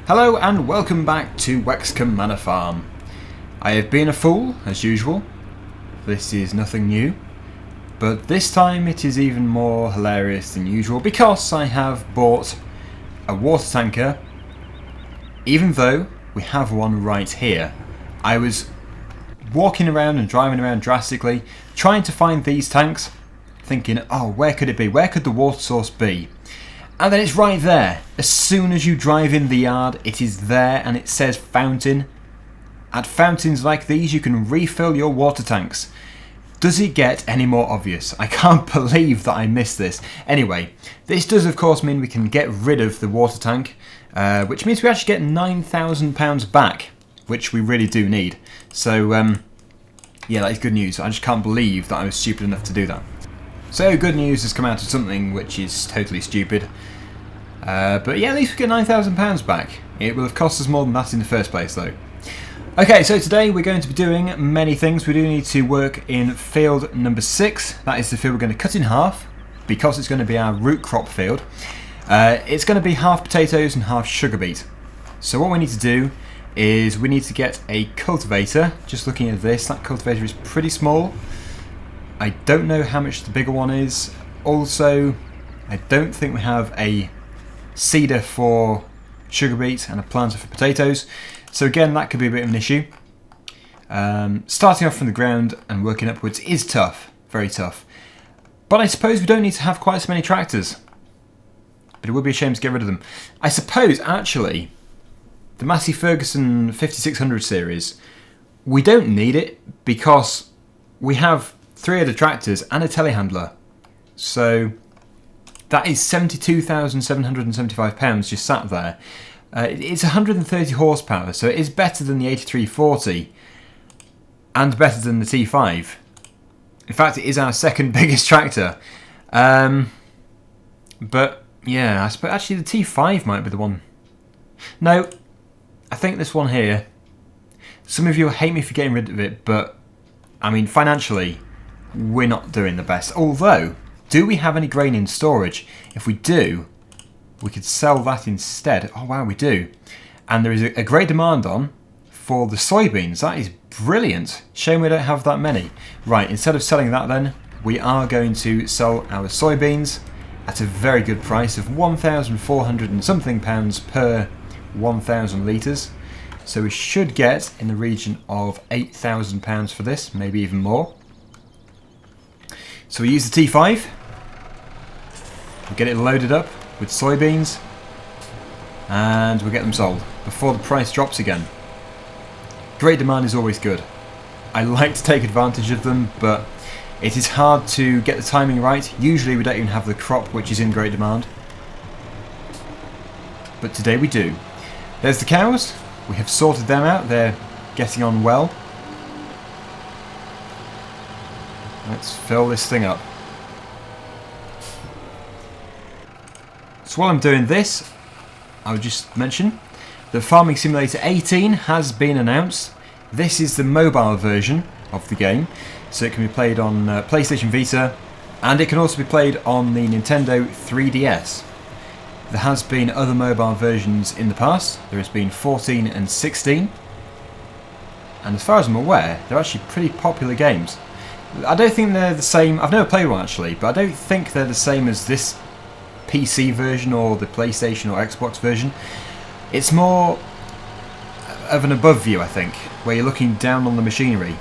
Hello and welcome back to Wexcombe Manor Farm. I have been a fool, as usual. This is nothing new. But this time it is even more hilarious than usual because I have bought a water tanker, even though we have one right here. I was walking around and driving around drastically, trying to find these tanks, thinking, oh, where could it be? Where could the water source be? And then it's right there. As soon as you drive in the yard, it is there and it says fountain. At fountains like these, you can refill your water tanks. Does it get any more obvious? I can't believe that I missed this. Anyway, this does of course mean we can get rid of the water tank, which means we actually get £9,000 back, which we really do need. So, yeah, that is good news. I just can't believe that I was stupid enough to do that. So good news has come out of something which is totally stupid. But yeah, at least we get £9,000 back. It will have cost us more than that in the first place though. Okay, so today we're going to be doing many things. We do need to work in field number 6. That is the field we're going to cut in half because it's going to be our root crop field. It's going to be half potatoes and half sugar beet. So what we need to do is we need to get a cultivator. Just looking at this, that cultivator is pretty small. I don't know how much the bigger one is. Also, I don't think we have a seeder for sugar beet and a planter for potatoes. So again, that could be a bit of an issue. Starting off from the ground and working upwards is tough, very tough. But I suppose we don't need to have quite so many tractors. But it would be a shame to get rid of them. I suppose, actually, the Massey Ferguson 5600 series, we don't need it because we have 3 other tractors and a telehandler. So that is £72,775 just sat there. It's 130 horsepower, so it is better than the 8340 and better than the T5. In fact, it is our second biggest tractor. But yeah, I suppose actually the T5 might be the one. No, I think this one here. Some of you hate me for getting rid of it, but I mean financially, we're not doing the best. Although, do we have any grain in storage? If we do, we could sell that instead. Oh wow, we do. And there is a great demand on for the soybeans. That is brilliant. Shame we don't have that many. Right, instead of selling that then, we are going to sell our soybeans at a very good price of 1,400 and something pounds per 1,000 litres. So we should get in the region of £8,000 for this, maybe even more. So we use the T5, we get it loaded up with soybeans, and we'll get them sold before the price drops again. Great demand is always good. I like to take advantage of them, but it is hard to get the timing right. Usually we don't even have the crop which is in great demand. But today we do. There's the cows. We have sorted them out. They're getting on well. Let's fill this thing up. So while I'm doing this, I would just mention that Farming Simulator 18 has been announced. This is the mobile version of the game, so it can be played on PlayStation Vita, and it can also be played on the Nintendo 3DS. There has been other mobile versions in the past. There has been 14 and 16, and as far as I'm aware, they're actually pretty popular games. I don't think they're the same. I've never played one actually, but I don't think they're the same as this PC version or the PlayStation or Xbox version. It's more of an above view, I think, where you're looking down on the machinery.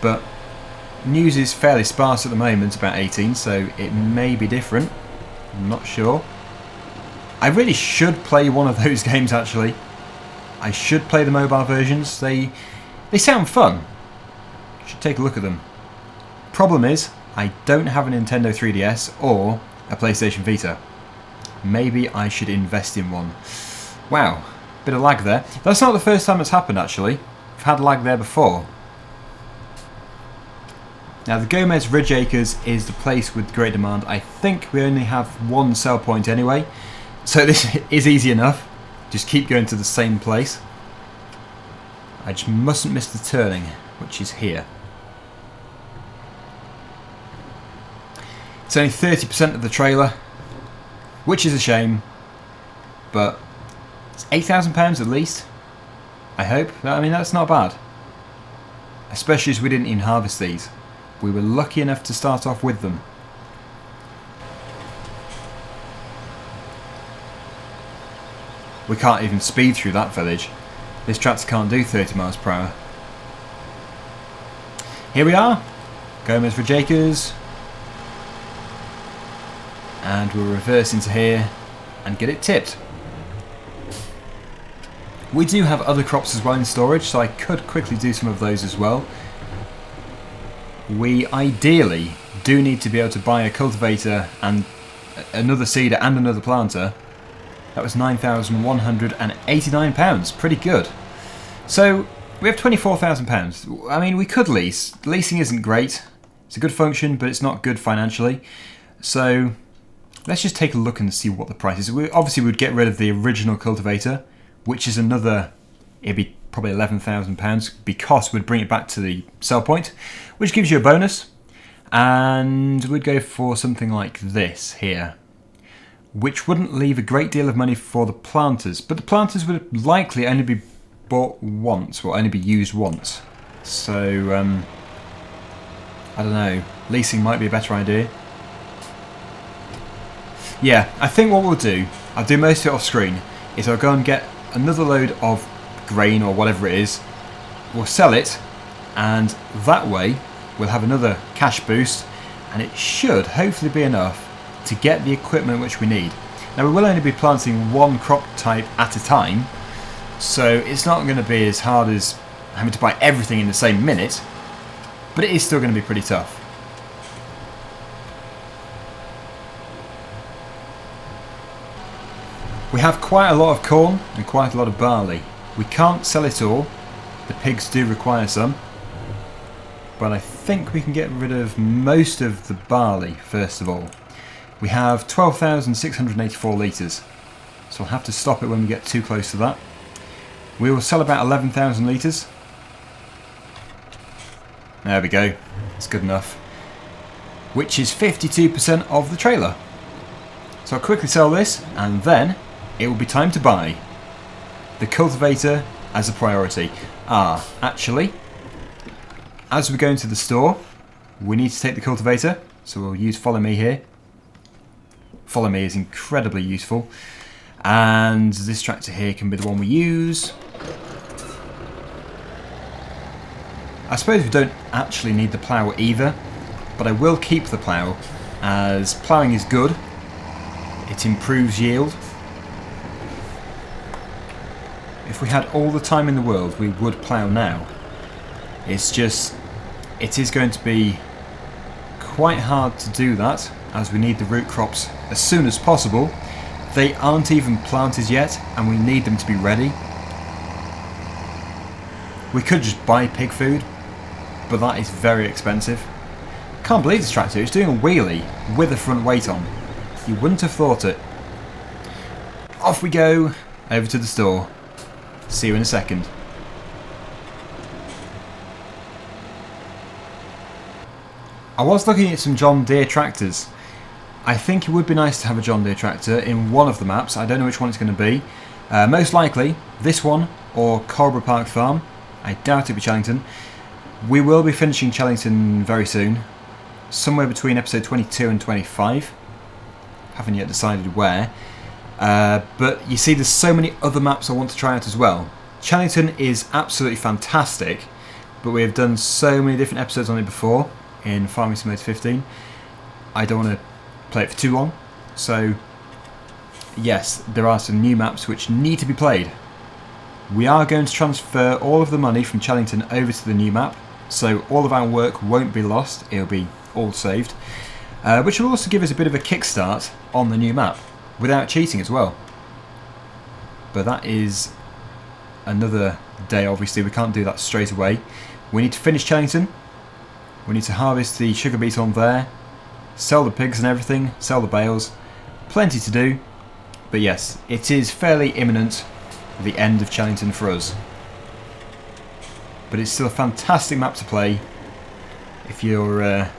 But news is fairly sparse at the moment about 18, so it may be different. I'm not sure. I really should play one of those games actually. I should play the mobile versions. They sound fun. Should take a look at them. Problem is, I don't have a Nintendo 3DS or a PlayStation Vita. Maybe I should invest in one. Wow, bit of lag there. That's not the first time it's happened actually. I've had lag there before. Now the Gomez Ridge Acres is the place with great demand. I think we only have one sell point anyway, so this is easy enough. Just keep going to the same place. I just mustn't miss the turning, which is here. It's only 30% of the trailer, which is a shame, but It's £8,000 at least. I hope. I mean, that's not bad. Especially as we didn't even harvest these. We were lucky enough to start off with them. We can't even speed through that village. This tractor can't do 30 miles per hour. Here we are. Gomez for Jakers. And we'll reverse into here and get it tipped. We do have other crops as well in storage, so I could quickly do some of those as well. We ideally do need to be able to buy a cultivator and another seeder and another planter. That was £9,189, pretty good. So we have £24,000. I mean, we could lease. Leasing isn't great. It's a good function, but it's not good financially. So let's just take a look and see what the price is. Obviously, we'd get rid of the original cultivator, which is another, it'd be probably £11,000, because we'd bring it back to the sell point, which gives you a bonus. And we'd go for something like this here, which wouldn't leave a great deal of money for the planters, but the planters would likely only be bought once, or only be used once. So, I don't know, leasing might be a better idea. Yeah, I think what we'll do, I'll do most of it off screen, is I'll go and get another load of grain or whatever it is, we'll sell it, and that way we'll have another cash boost, and it should hopefully be enough to get the equipment which we need. Now we will only be planting one crop type at a time, so it's not going to be as hard as having to buy everything in the same minute, but it is still going to be pretty tough. We have quite a lot of corn and quite a lot of barley. We can't sell it all, the pigs do require some, but I think we can get rid of most of the barley first of all. We have 12,684 litres, so I'll have to stop it when we get too close to that. We will sell about 11,000 litres. There we go, it's good enough. Which is 52% of the trailer. So I'll quickly sell this, and then it will be time to buy the cultivator as a priority. Actually, as we go into the store, we need to take the cultivator, so we'll use follow me here. Follow me is incredibly useful, and this tractor here can be the one we use. I suppose we don't actually need the plough either, but I will keep the plough, as ploughing is good, it improves yield. If we had all the time in the world, we would plough now. It's just, it is going to be quite hard to do that, as we need the root crops as soon as possible. They aren't even planted yet, and we need them to be ready. We could just buy pig food, but that is very expensive. Can't believe this tractor is doing a wheelie with a front weight on. You wouldn't have thought it. Off we go, over to the store. See you in a second. I was looking at some John Deere tractors. I think it would be nice to have a John Deere tractor in one of the maps. I don't know which one it's going to be. Most likely this one or Corborough Park Farm. I doubt it'll be Challington. We will be finishing Challington very soon. Somewhere between episode 22 and 25. Haven't yet decided where. But you see, there's so many other maps I want to try out as well. Challington is absolutely fantastic, but we have done so many different episodes on it before in Farming Simulator 15. I don't want to play it for too long, so yes, there are some new maps which need to be played. We are going to transfer all of the money from Challington over to the new map, so all of our work won't be lost, it'll be all saved, which will also give us a bit of a kickstart on the new map, without cheating as well. But that is another day, obviously. We can't do that straight away. We need to finish Challington. We need to harvest the sugar beet on there, sell the pigs and everything, sell the bales. Plenty to do. But yes, it is fairly imminent, the end of Challington for us. But it's still a fantastic map to play. If you're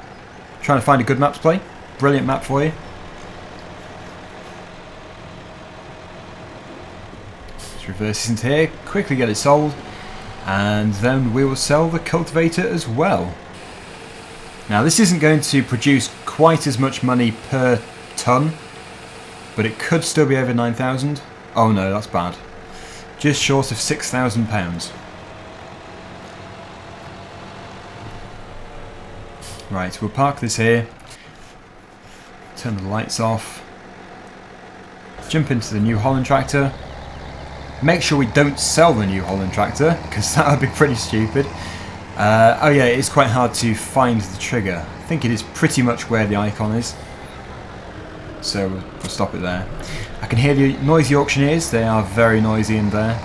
trying to find a good map to play, brilliant map for you. Let's reverse this into here, quickly get it sold, and then we will sell the cultivator as well. Now this isn't going to produce quite as much money per tonne, but it could still be over 9,000. Oh no, that's bad. Just short of £6,000. Right, we'll park this here, turn the lights off, jump into the New Holland tractor. Make sure we don't sell the New Holland tractor, because that would be pretty stupid. Oh yeah, it is quite hard to find the trigger. I think it is pretty much where the icon is. So we'll stop it there. I can hear the noisy auctioneers, they are very noisy in there.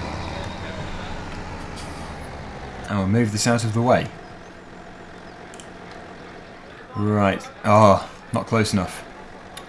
And we'll move this out of the way. Right, oh, not close enough.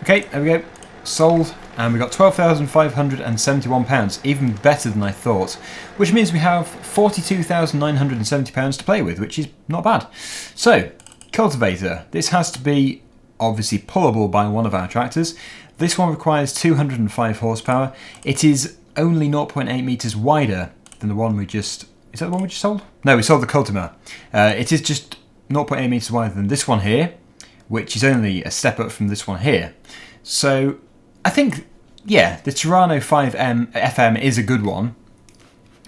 Okay, there we go, sold, and we got £12,571, even better than I thought, which means we have £42,970 to play with, which is not bad. So, cultivator, this has to be obviously pullable by one of our tractors. This one requires 205 horsepower. It is only 0.8 metres wider than the one we just... Is that the one we just sold? No, we sold the cultivator. It is just 0.8 metres wider than this one here, which is only a step up from this one here. So I think, yeah, the Tirano 5M FM is a good one.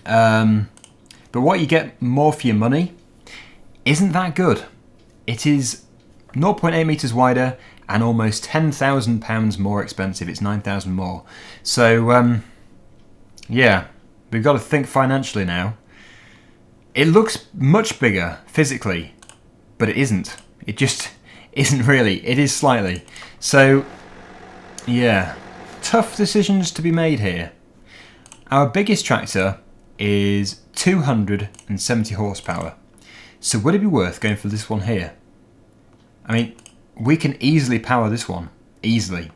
But what you get more for your money isn't that good. It is 0.8 metres wider and almost £10,000 more expensive. It's 9,000 more. So, yeah, we've got to think financially now. It looks much bigger physically, but it isn't. It just isn't really. It is slightly. So, yeah, tough decisions to be made here. Our biggest tractor is 270 horsepower. So would it be worth going for this one here? I mean, we can easily power this one. Easily.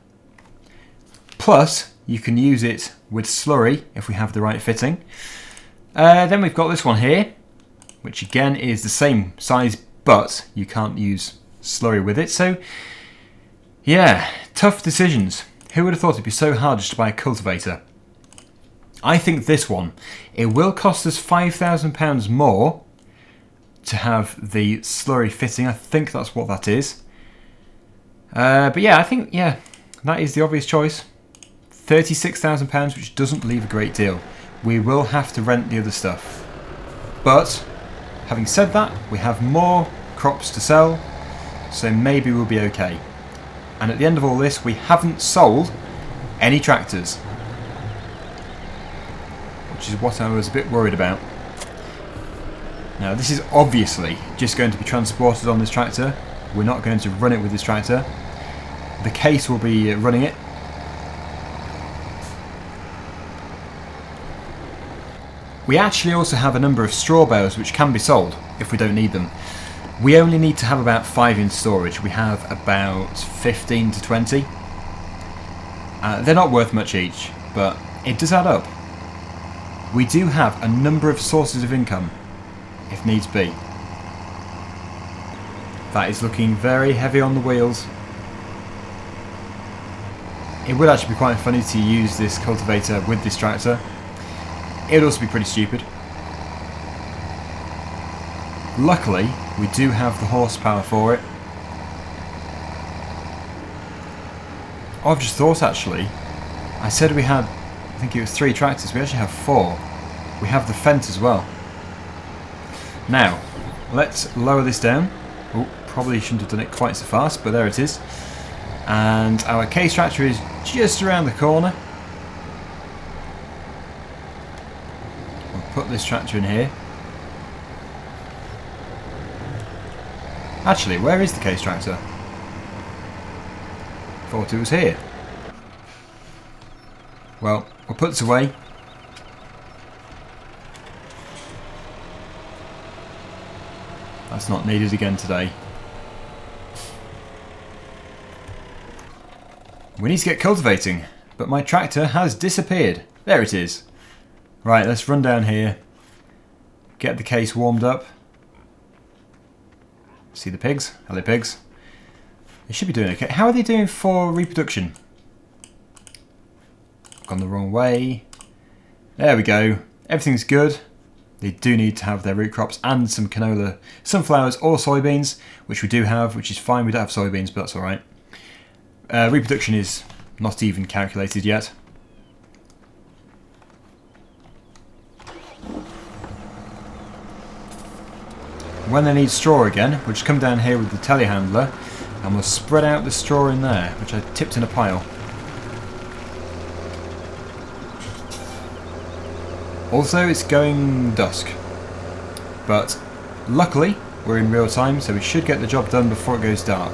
Plus, you can use it with slurry if we have the right fitting. Then we've got this one here, which again is the same size, but you can't use slurry with it. So, yeah, tough decisions. Who would have thought it'd be so hard just to buy a cultivator? I think this one, it will cost us £5,000 more to have the slurry fitting. I think that's what that is. But yeah, I think, yeah, that is the obvious choice. £36,000, which doesn't leave a great deal. We will have to rent the other stuff. But, having said that, we have more crops to sell, so maybe we'll be okay. And at the end of all this, we haven't sold any tractors, which is what I was a bit worried about. Now, this is obviously just going to be transported on this tractor. We're not going to run it with this tractor. The case will be running it. We actually also have a number of straw bales which can be sold if we don't need them. We only need to have about 5 in storage. We have about 15 to 20. They're not worth much each, but it does add up. We do have a number of sources of income, if needs be. That is looking very heavy on the wheels. It would actually be quite funny to use this cultivator with this tractor. It would also be pretty stupid. Luckily, we do have the horsepower for it. Oh, I've just thought actually, I said we had, I think it was 3 tractors, we actually have 4. We have the Fendt as well. Now, let's lower this down. Oh, probably shouldn't have done it quite so fast, but there it is. And our case tractor is just around the corner. We'll put this tractor in here. Actually, where is the case tractor? Thought it was here. Well, we'll put this away. That's not needed again today. We need to get cultivating, but my tractor has disappeared. There it is. Right, let's run down here. Get the case warmed up. See the pigs? Hello pigs. They should be doing okay. How are they doing for reproduction? Gone the wrong way. There we go. Everything's good. They do need to have their root crops and some canola, sunflowers or soybeans, which we do have, which is fine. We don't have soybeans, but that's alright. Reproduction is not even calculated yet. When they need straw again, we'll just come down here with the telehandler and we'll spread out the straw in there, which I tipped in a pile. Also, it's going dusk, but luckily we're in real time, so we should get the job done before it goes dark.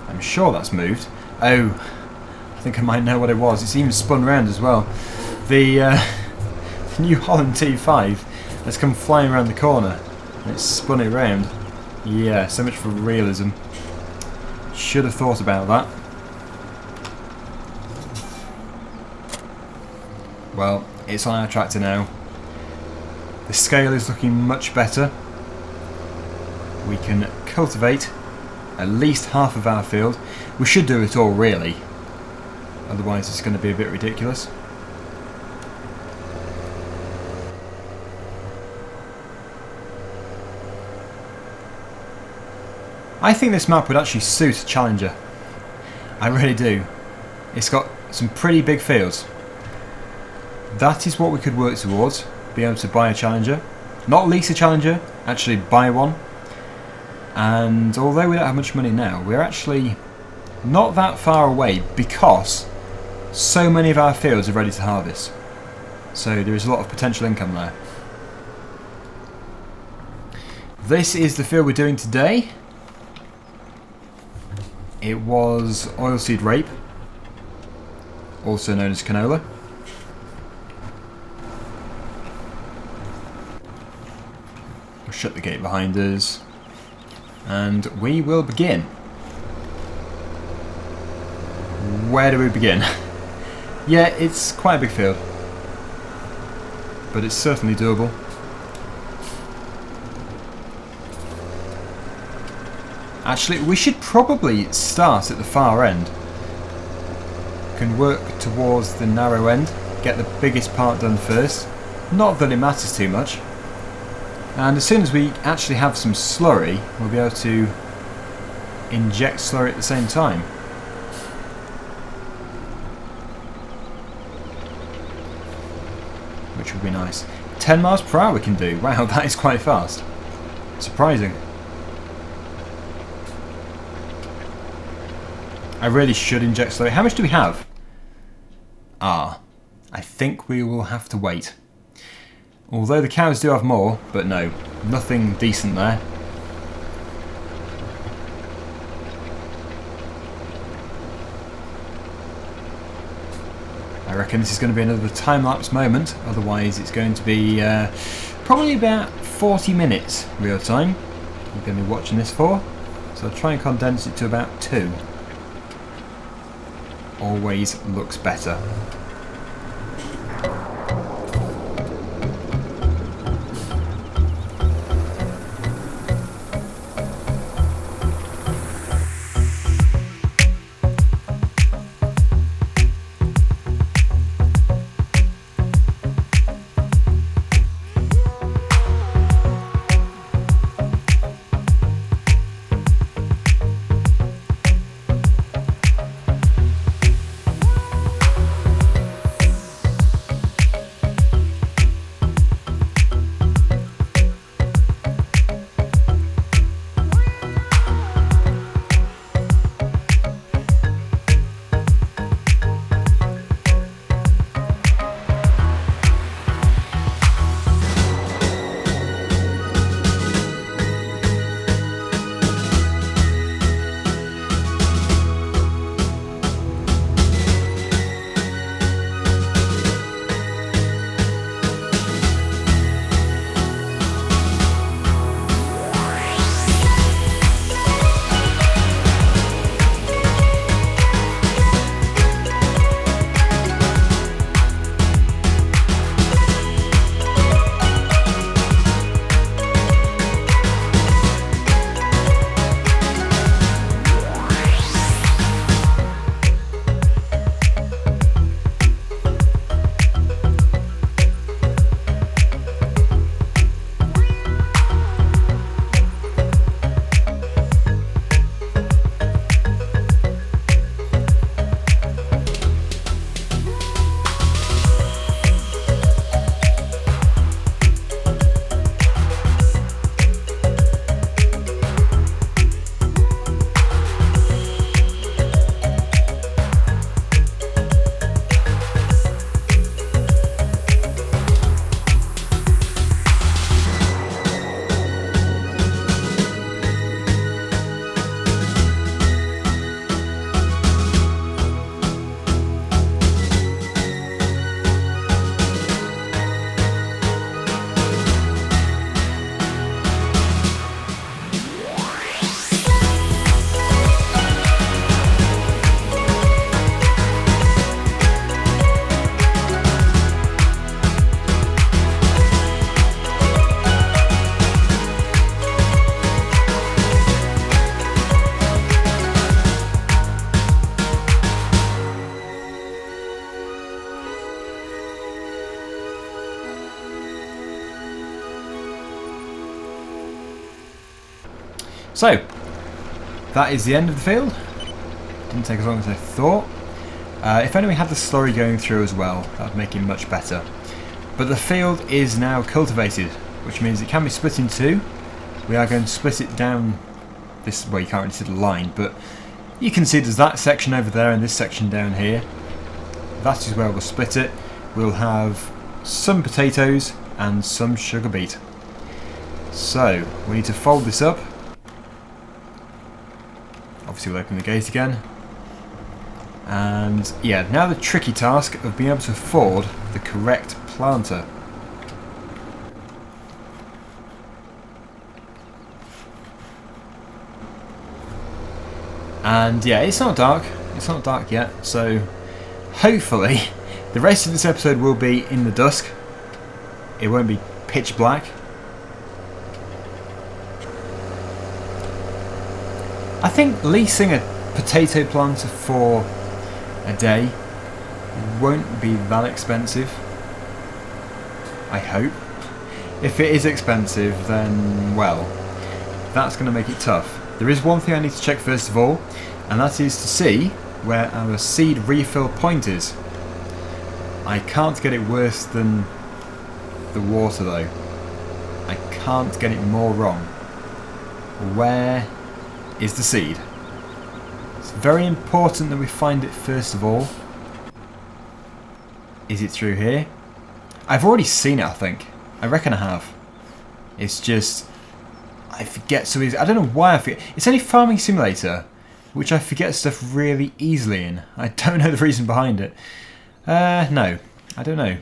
I'm sure that's moved. Oh, I think I might know what it was. It's even spun round as well. The New Holland T5 has come flying around the corner. It's spun it round. Yeah, so much for realism. Should have thought about that. Well, it's on our tractor now. The scale is looking much better. We can cultivate at least half of our field. We should do it all really. Otherwise it's going to be a bit ridiculous. I think this map would actually suit a Challenger. I really do. It's got some pretty big fields. That is what we could work towards. Be able to buy a Challenger. Not lease a Challenger, actually buy one. And although we don't have much money now, we're actually not that far away because so many of our fields are ready to harvest. So there is a lot of potential income there. This is the field we're doing today. It was oilseed rape, also known as canola. We'll shut the gate behind us and we will begin. Where do we begin? Yeah, it's quite a big field, but it's certainly doable. Actually, we should probably start at the far end. Can work towards the narrow end, get the biggest part done first. Not that it matters too much. And as soon as we actually have some slurry, we'll be able to inject slurry at the same time. Which would be nice. 10 miles per hour we can do. Wow, that is quite fast. Surprising. I really should inject slurry. How much do we have? I think we will have to wait. Although the cows do have more, but no, nothing decent there. I reckon this is going to be another time-lapse moment, otherwise it's going to be probably about 40 minutes real time you're going to be watching this for. So I'll try and condense it to about 2. Always looks better. So, that is the end of the field. Didn't take as long as I thought. If only we had the slurry going through as well, that would make it much better. But the field is now cultivated, which means it can be split in two. We are going to split it down this way. You can't really see the line, but you can see there's that section over there and this section down here. That is where we'll split it. We'll have some potatoes and some sugar beet. So, we need to fold this up. Obviously we'll open the gate again. And yeah, now the tricky task of being able to afford the correct planter. And yeah, it's not dark. It's not dark yet, so hopefully the rest of this episode will be in the dusk. It won't be pitch black. I think leasing a potato planter for a day won't be that expensive. I hope. If it is expensive, then well, that's going to make it tough. There is one thing I need to check first of all, and that is to see where our seed refill point is. I can't get it worse than the water though. I can't get it more wrong. Where is the seed? It's very important that we find it first of all. Is it through here? I've already seen it, I think. I reckon I have. It's just I forget so easily. I don't know why I forget. It's only Farming Simulator, which I forget stuff really easily in. I don't know the reason behind it. No, I don't know.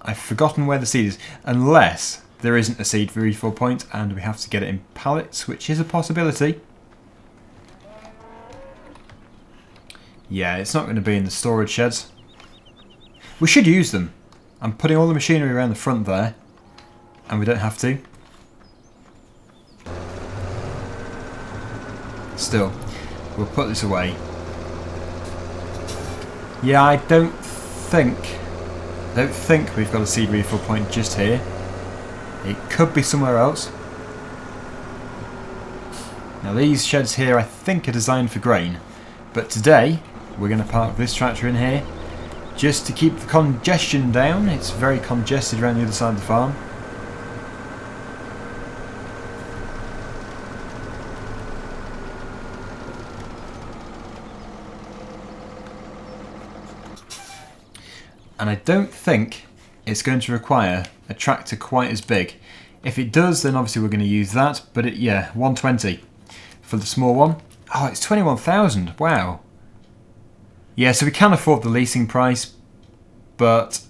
I've forgotten where the seed is, unless there isn't a seed refill point and we have to get it in pallets, which is a possibility. Yeah, it's not going to be in the storage sheds. We should use them. I'm putting all the machinery around the front there, and we don't have to. Still, we'll put this away. Yeah, I don't think we've got a seed refill point just here. It could be somewhere else. Now these sheds here I think are designed for grain, but today we're going to park this tractor in here just to keep the congestion down. It's very congested around the other side of the farm. And I don't think it's going to require a tractor quite as big. If it does, then obviously we're going to use that, but yeah, 120 for the small one. Oh, it's 21,000, wow. Yeah, so we can afford the leasing price, but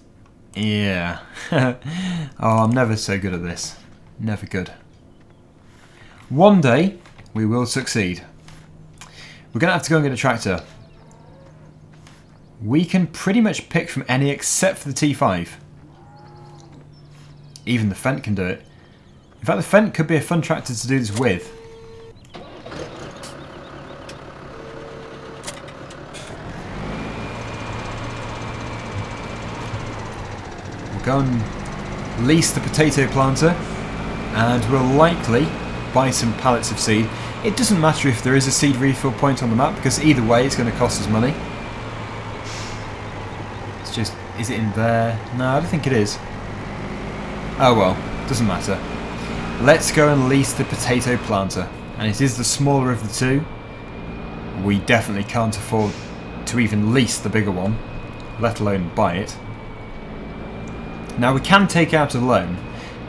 yeah. Oh, I'm never so good at this. Never good. One day, we will succeed. We're going to have to go and get a tractor. We can pretty much pick from any except for the T5. Even the Fendt can do it. In fact, the Fendt could be a fun tractor to do this with. We'll go and lease the potato planter, and we'll likely buy some pallets of seed. It doesn't matter if there is a seed refill point on the map, because either way it's going to cost us money. Just, is it in there? No, I don't think it is. Oh well, doesn't matter. Let's go and lease the potato planter. And it is the smaller of the two. We definitely can't afford to even lease the bigger one, let alone buy it. Now we can take out a loan,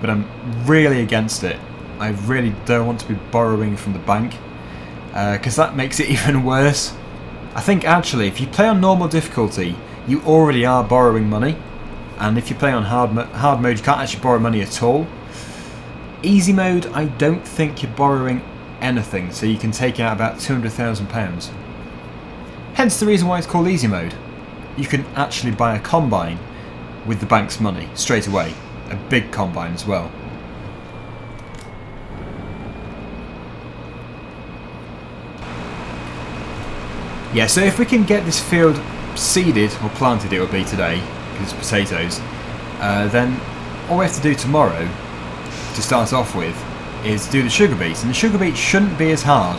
but I'm really against it. I really don't want to be borrowing from the bank, because that makes it even worse. I think actually, if you play on normal difficulty, you already are borrowing money, and if you play on hard mode you can't actually borrow money at all. Easy mode, I don't think you're borrowing anything, so you can take out about £200,000. Hence the reason why it's called easy mode. You can actually buy a combine with the bank's money straight away, a big combine as well. Yeah, so if we can get this field seeded, or planted it will be today, because it's potatoes, then all we have to do tomorrow, to start off with, is do the sugar beet, and the sugar beet shouldn't be as hard.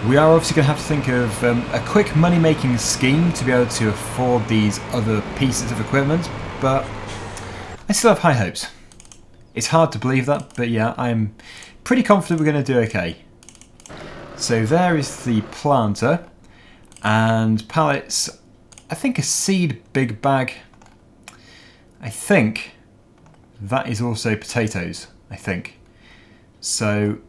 We are obviously going to have to think of a quick money-making scheme to be able to afford these other pieces of equipment, but I still have high hopes. It's hard to believe that, but yeah, I'm pretty confident we're going to do okay. So there is the planter, and pallets, I think a seed big bag, I think that is also potatoes, I think. So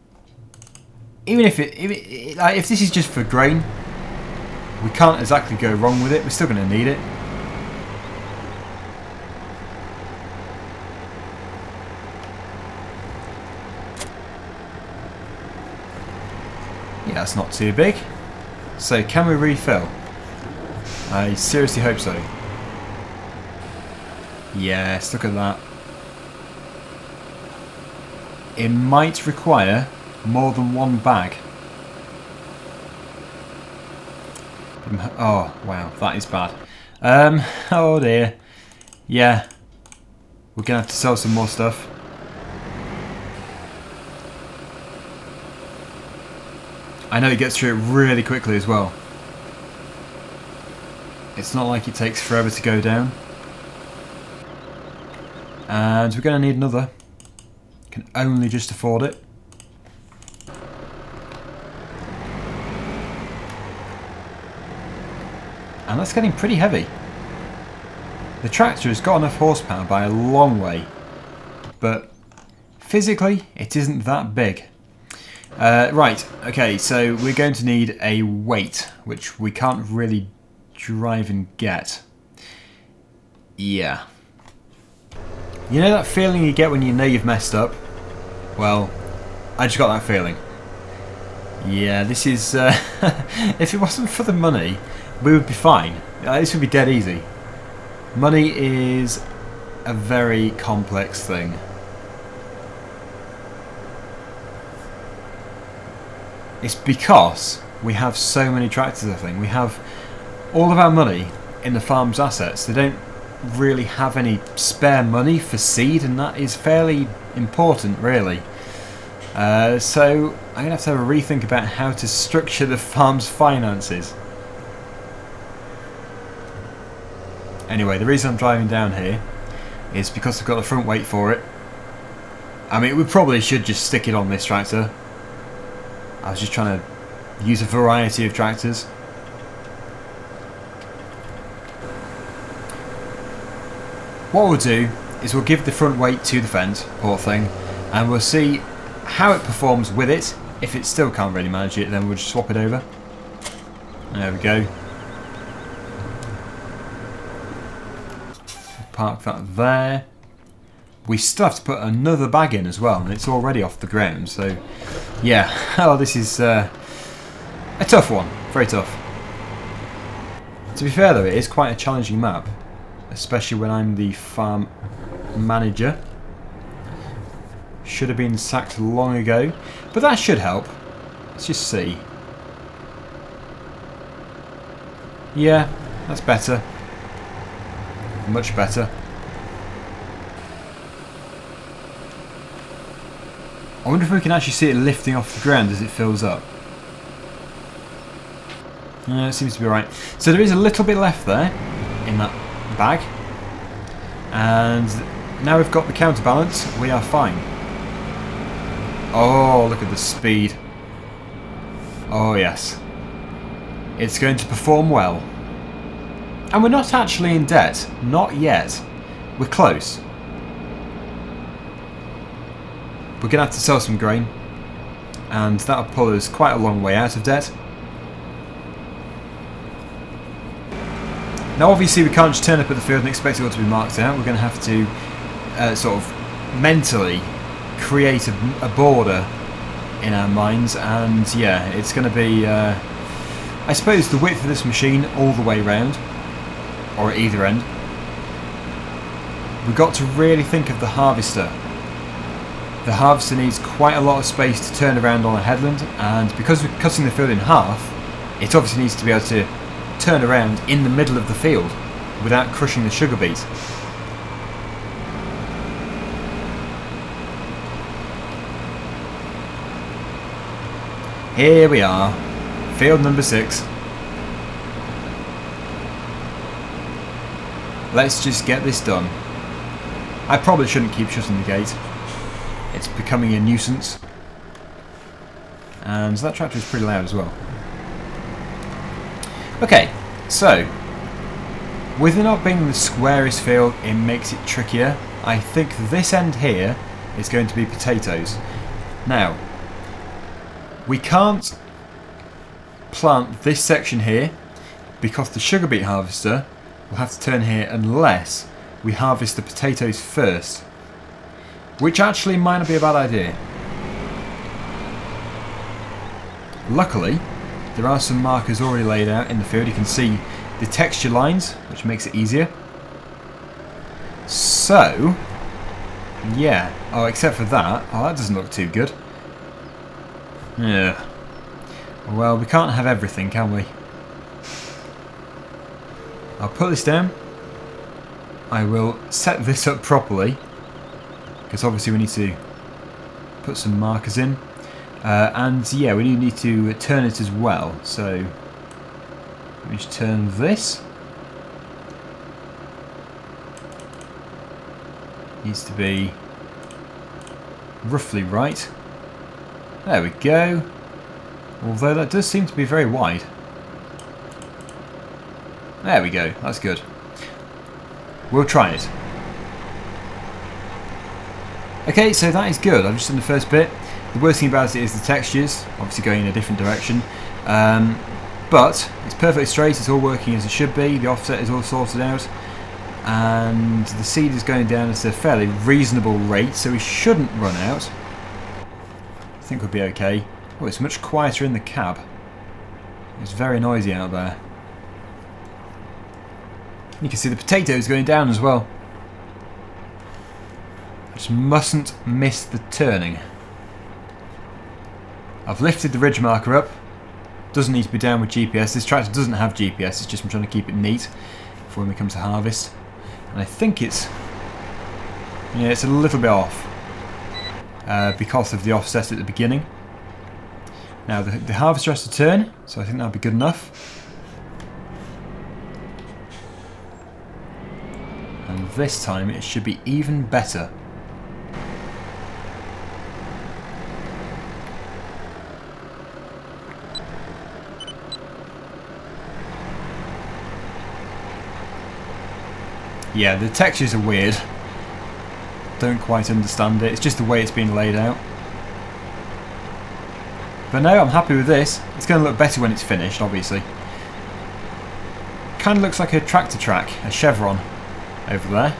even if if this is just for grain, we can't exactly go wrong with it. We're still going to need it. Yeah, that's not too big. So can we refill? I seriously hope so. Yes, look at that. It might require more than one bag. Oh, wow, that is bad. Oh dear. Yeah, we're going to have to sell some more stuff. I know it gets through it really quickly as well. It's not like it takes forever to go down. And we're going to need another. Can only just afford it. And that's getting pretty heavy. The tractor has got enough horsepower by a long way, but physically it isn't that big. Right, okay, so we're going to need a weight, which we can't really drive and get. Yeah. You know that feeling you get when you know you've messed up? Well, I just got that feeling. Yeah, this is... if it wasn't for the money, we would be fine. This would be dead easy. Money is a very complex thing. It's because we have so many tractors, I think. We have all of our money in the farm's assets. They don't really have any spare money for seed, and that is fairly important, really. So I'm going to have a rethink about how to structure the farm's finances. Anyway, the reason I'm driving down here is because I've got the front weight for it. I mean, we probably should just stick it on this tractor. I was just trying to use a variety of tractors. What we'll do is we'll give the front weight to the Fendt, poor thing, and we'll see how it performs with it. If it still can't really manage it, then we'll just swap it over. There we go. Park that there. We still have to put another bag in as well, and it's already off the ground, so yeah. Oh, this is a tough one. Very tough. To be fair though, it is quite a challenging map, especially when I'm the farm manager. Should have been sacked long ago, but that should help. Let's just see. Yeah, that's better. Much better. I wonder if we can actually see it lifting off the ground as it fills up. It seems to be alright. So there is a little bit left there in that bag. And now we've got the counterbalance, we are fine. Oh, look at the speed. Oh yes. It's going to perform well. And we're not actually in debt. Not yet. We're close. We're going to have to sell some grain. And that'll pull us quite a long way out of debt. Now obviously we can't just turn up at the field and expect it all to be marked out. We're going to have to sort of mentally create a border in our minds. And yeah, it's going to be, I suppose, the width of this machine all the way round. Or at either end. We've got to really think of the harvester. The harvester needs quite a lot of space to turn around on a headland, and because we're cutting the field in half, it obviously needs to be able to turn around in the middle of the field without crushing the sugar beet. Here we are, field number 6. Let's just get this done. I probably shouldn't keep shutting the gate. It's becoming a nuisance. And that tractor is pretty loud as well. Okay, so with it not being the squarest field, it makes it trickier. I think this end here is going to be potatoes. Now, we can't plant this section here because the sugar beet harvester will have to turn here unless we harvest the potatoes first, which actually might not be a bad idea. Luckily, there are some markers already laid out in the field. You can see the texture lines, which makes it easier. So, yeah. Oh, except for that. Oh, that doesn't look too good. Yeah. Well, we can't have everything, can we? I'll put this down. I will set this up properly, because obviously we need to put some markers in. And yeah, we need to turn it as well. So let me just turn this. Needs to be roughly right. There we go. Although that does seem to be very wide. There we go. That's good. We'll try it. Okay, so that is good. I've just done the first bit. The worst thing about it is the textures, obviously going in a different direction. But it's perfectly straight, it's all working as it should be, the offset is all sorted out, and the seed is going down at a fairly reasonable rate, so we shouldn't run out. I think we'll be okay. Oh, it's much quieter in the cab. It's very noisy out there. You can see the potatoes going down as well. I just mustn't miss the turning. I've lifted the ridge marker up. Doesn't need to be down with GPS. This tractor doesn't have GPS, it's just I'm trying to keep it neat for when we come to harvest. And I think it's... yeah, it's a little bit off. Because of the offset at the beginning. Now the harvester has to turn, so I think that'll be good enough. And this time it should be even better. Yeah, the textures are weird. Don't quite understand it. It's just the way it's been laid out. But no, I'm happy with this. It's going to look better when it's finished, obviously. Kind of looks like a tractor track, a chevron over there.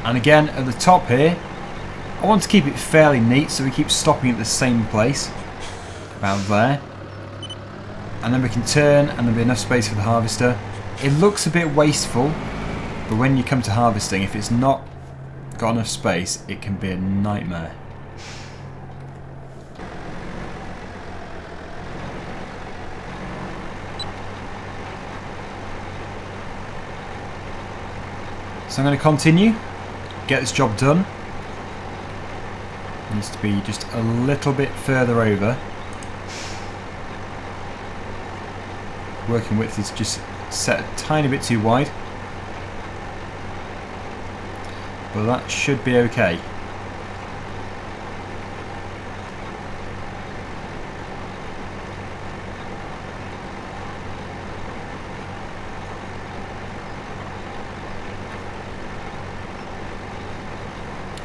And again, at the top here, I want to keep it fairly neat, so we keep stopping at the same place, about there. And then we can turn, and there'll be enough space for the harvester. It looks a bit wasteful, but when you come to harvesting, if it's not got enough space, it can be a nightmare. So I'm going to continue, get this job done. It needs to be just a little bit further over. Working width is just set a tiny bit too wide. But that should be okay.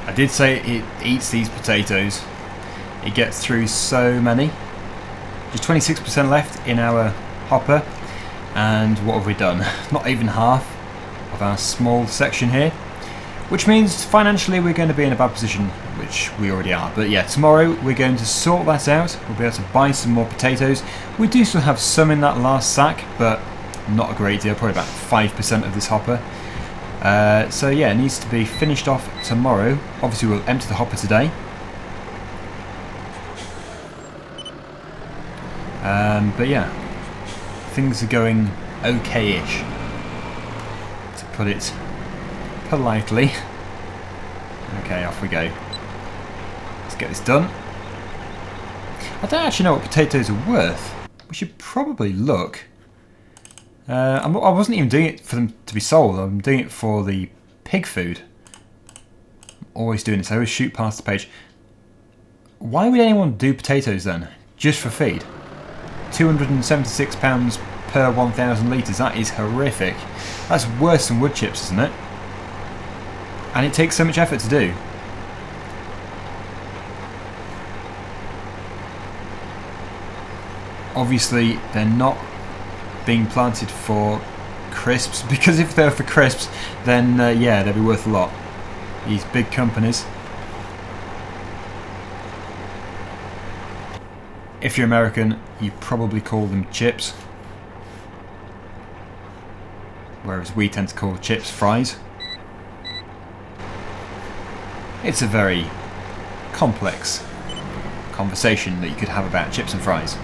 I did say it eats these potatoes. It gets through so many. Just 26% left in our hopper, and what have we done? Not even half of our small section here, which means financially we're going to be in a bad position, which we already are. But yeah, tomorrow we're going to sort that out. We'll be able to buy some more potatoes. We do still have some in that last sack, but not a great deal, probably about 5% of this hopper. So yeah, it needs to be finished off tomorrow. Obviously we'll empty the hopper today. But yeah, things are going okay-ish. put it politely. Okay, off we go. Let's get this done. I don't actually know what potatoes are worth. We should probably look. I wasn't even doing it for them to be sold. I'm doing it for the pig food. I'm always doing this. I always shoot past the page. Why would anyone do potatoes then? Just for feed? £276 per 1,000 litres. That is horrific. That's worse than wood chips, isn't it? And it takes so much effort to do. Obviously, they're not being planted for crisps, because if they're for crisps, then yeah, they'd be worth a lot. These big companies. If you're American, you probably call them chips, whereas we tend to call chips fries. It's a very complex conversation that you could have about chips and fries.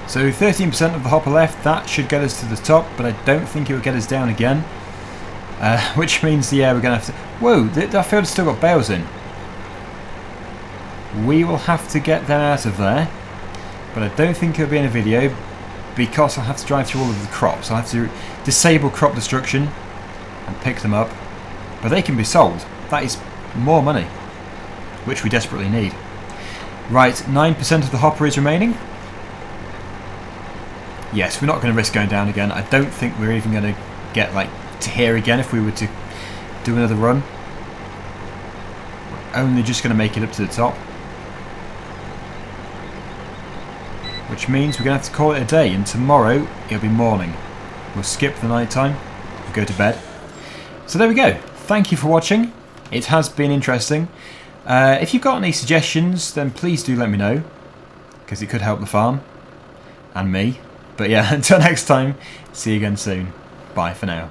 So 13% of the hopper left. That should get us to the top, but I don't think it will get us down again. Which means, yeah, we're going to have to... Whoa, that field's still got bales in. We will have to get them out of there, but I don't think it'll be in a video because I'll have to drive through all of the crops. I'll have to disable crop destruction and pick them up, but they can be sold. That is more money, which we desperately need. Right, 9% of the hopper is remaining. Yes, we're not going to risk going down again. I don't think we're even going to get like to here again if we were to do another run. We're only just going to make it up to the top. Which means we're going to have to call it a day, and tomorrow it'll be morning. We'll skip the night time, we'll go to bed. So there we go. Thank you for watching. It has been interesting. If you've got any suggestions, then please do let me know, because it could help the farm and me. But yeah, until next time, see you again soon. Bye for now.